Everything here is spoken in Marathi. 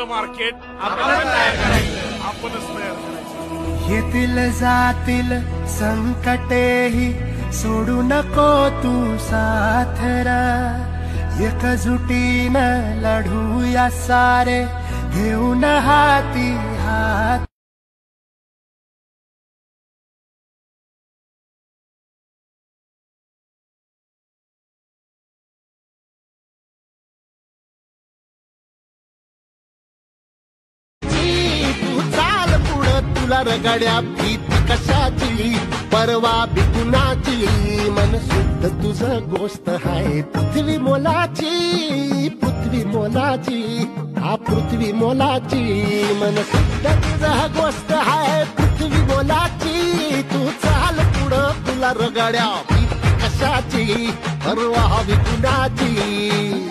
आपलं मार्केट आपण तयार करायचं, आपणच तयार करायचं. येतील जातील संकटेही सोडू नको तू साथरा, एकजुटीनं लढूया सारे घेऊन हाती हात. तुला रगड्या भीती कशाची, परवा बिकुनाची, मन शुद्ध तुझ गोष्ट आहे पृथ्वी मोलाची, पृथ्वी मोलाची, हा पृथ्वी मोलाची, मन शुद्ध तुझ गोष्ट आहे पृथ्वी मोलाची. तू चाल पुढं तुला रगड्या भीती कशाची, परवा बिकुनाची.